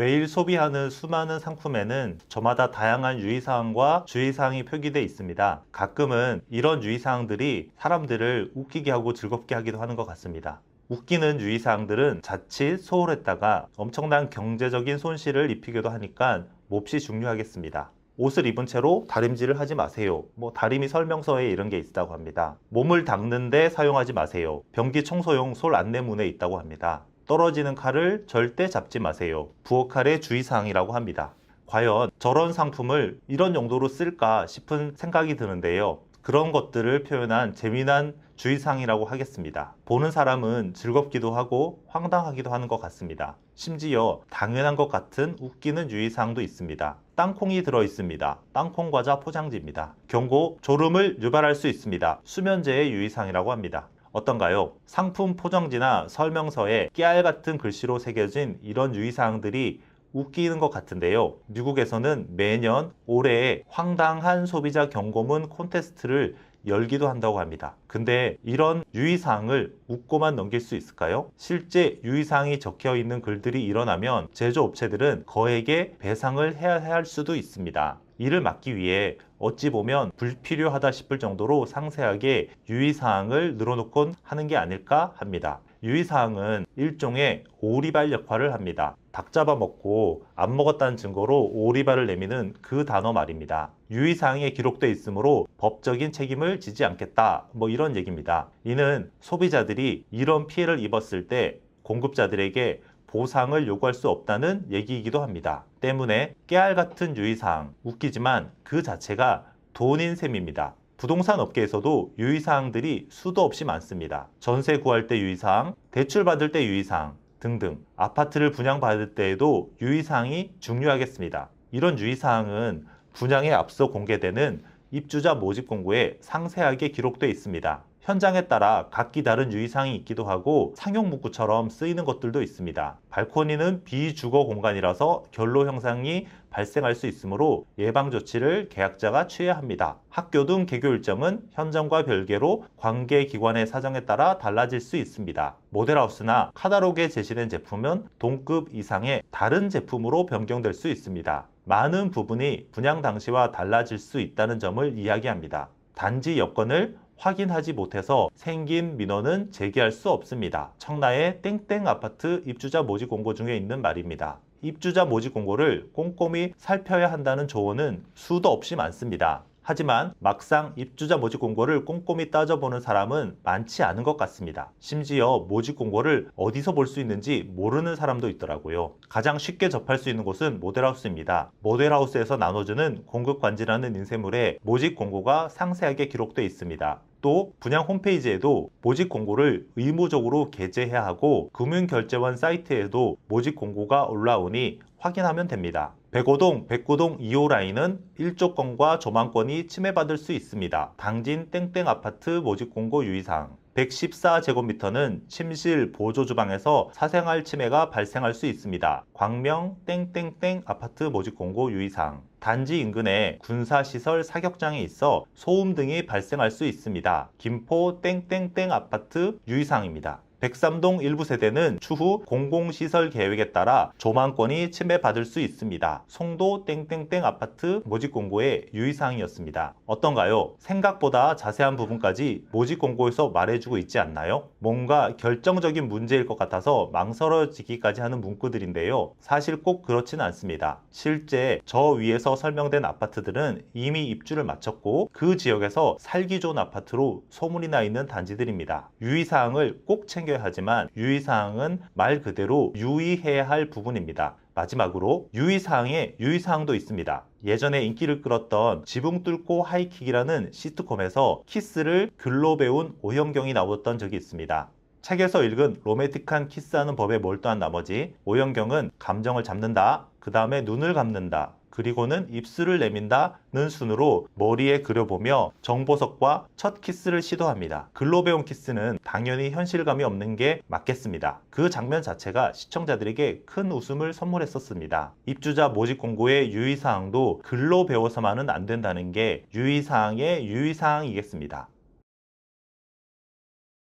매일 소비하는 수많은 상품에는 저마다 다양한 유의사항과 주의사항이 표기되어 있습니다. 가끔은 이런 유의사항들이 사람들을 웃기게 하고 즐겁게 하기도 하는 것 같습니다. 웃기는 유의사항들은 자칫 소홀했다가 엄청난 경제적인 손실을 입히기도 하니까 몹시 중요하겠습니다. 옷을 입은 채로 다림질을 하지 마세요. 다리미 설명서에 이런 게 있다고 합니다. 몸을 닦는데 사용하지 마세요. 변기 청소용 솔 안내문에 있다고 합니다. 떨어지는 칼을 절대 잡지 마세요. 부엌칼의 주의사항이라고 합니다. 과연 저런 상품을 이런 용도로 쓸까 싶은 생각이 드는데요. 그런 것들을 표현한 재미난 주의사항이라고 하겠습니다. 보는 사람은 즐겁기도 하고 황당하기도 하는 것 같습니다. 심지어 당연한 것 같은 웃기는 유의사항도 있습니다. 땅콩이 들어있습니다. 땅콩 과자 포장지입니다. 경고, 졸음을 유발할 수 있습니다. 수면제의 유의사항이라고 합니다. 어떤가요? 상품 포장지나 설명서에 깨알 같은 글씨로 새겨진 이런 유의사항들이 웃기는 것 같은데요. 미국에서는 매년 올해의 황당한 소비자 경고문 콘테스트를 열기도 한다고 합니다. 근데 이런 유의사항을 웃고만 넘길 수 있을까요? 실제 유의사항이 적혀 있는 글들이 일어나면 제조업체들은 거액의 배상을 해야 할 수도 있습니다. 이를 막기 위해 어찌 보면 불필요하다 싶을 정도로 상세하게 유의사항을 늘어놓곤 하는 게 아닐까 합니다. 유의사항은 일종의 오리발 역할을 합니다. 닭 잡아먹고 안 먹었다는 증거로 오리발을 내미는 그 단어 말입니다. 유의사항에 기록되어 있으므로 법적인 책임을 지지 않겠다, 이런 얘기입니다. 이는 소비자들이 이런 피해를 입었을 때 공급자들에게 보상을 요구할 수 없다는 얘기이기도 합니다. 때문에 깨알 같은 유의사항, 웃기지만 그 자체가 돈인 셈입니다. 부동산 업계에서도 유의사항들이 수도 없이 많습니다. 전세 구할 때 유의사항, 대출 받을 때 유의사항 등등, 아파트를 분양받을 때에도 유의사항이 중요하겠습니다. 이런 유의사항은 분양에 앞서 공개되는 입주자 모집 공고에 상세하게 기록되어 있습니다. 현장에 따라 각기 다른 유의사항이 있기도 하고 상용 문구처럼 쓰이는 것들도 있습니다. 발코니는 비주거 공간이라서 결로 현상이 발생할 수 있으므로 예방 조치를 계약자가 취해야 합니다. 학교 등 개교 일정은 현장과 별개로 관계기관의 사정에 따라 달라질 수 있습니다. 모델하우스나 카탈로그에 제시된 제품은 동급 이상의 다른 제품으로 변경될 수 있습니다. 많은 부분이 분양 당시와 달라질 수 있다는 점을 이야기합니다. 단지 여건을 확인하지 못해서 생긴 민원은 제기할 수 없습니다. 청라의 땡땡 아파트 입주자 모집 공고 중에 있는 말입니다. 입주자 모집 공고를 꼼꼼히 살펴야 한다는 조언은 수도 없이 많습니다. 하지만 막상 입주자 모집 공고를 꼼꼼히 따져보는 사람은 많지 않은 것 같습니다. 심지어 모집 공고를 어디서 볼 수 있는지 모르는 사람도 있더라고요. 가장 쉽게 접할 수 있는 곳은 모델하우스입니다. 모델하우스에서 나눠주는 공급관지라는 인쇄물에 모집 공고가 상세하게 기록되어 있습니다. 또 분양 홈페이지에도 모집 공고를 의무적으로 게재해야 하고 금융결제원 사이트에도 모집 공고가 올라오니 확인하면 됩니다. 105동, 109동 2호 라인은 일조권과 조망권이 침해받을 수 있습니다. 당진 땡땡 아파트 모집 공고 유의사항. 114제곱미터는 침실 보조 주방에서 사생활 침해가 발생할 수 있습니다. 광명 땡땡땡 아파트 모집 공고 유의사항. 단지 인근에 군사시설 사격장이 있어 소음 등이 발생할 수 있습니다. 김포 땡땡땡 아파트 유의사항입니다. 103동 일부 세대는 추후 공공시설 계획에 따라 조망권이 침해받을 수 있습니다. 송도 땡땡땡 아파트 모집 공고의 유의사항이었습니다. 어떤가요? 생각보다 자세한 부분까지 모집 공고에서 말해주고 있지 않나요? 뭔가 결정적인 문제일 것 같아서 망설여지기까지 하는 문구들인데요. 사실 꼭 그렇지는 않습니다. 실제 저 위에서 설명된 아파트들은 이미 입주를 마쳤고 그 지역에서 살기 좋은 아파트로 소문이 나 있는 단지들입니다. 유의사항을 꼭 챙겨야 하지만 유의사항은 말 그대로 유의해야 할 부분입니다. 마지막으로 유의사항에 유의사항도 있습니다. 예전에 인기를 끌었던 지붕 뚫고 하이킥이라는 시트콤에서 키스를 글로 배운 오현경이 나왔던 적이 있습니다. 책에서 읽은 로맨틱한 키스하는 법에 몰두한 나머지 오현경은 감정을 잡는다, 그 다음에 눈을 감는다, 그리고는 입술을 내민다는 순으로 머리에 그려보며 정보석과 첫 키스를 시도합니다. 글로 배운 키스는 당연히 현실감이 없는 게 맞겠습니다. 그 장면 자체가 시청자들에게 큰 웃음을 선물했었습니다. 입주자 모집 공고의 유의사항도 글로 배워서만은 안 된다는 게 유의사항의 유의사항이겠습니다.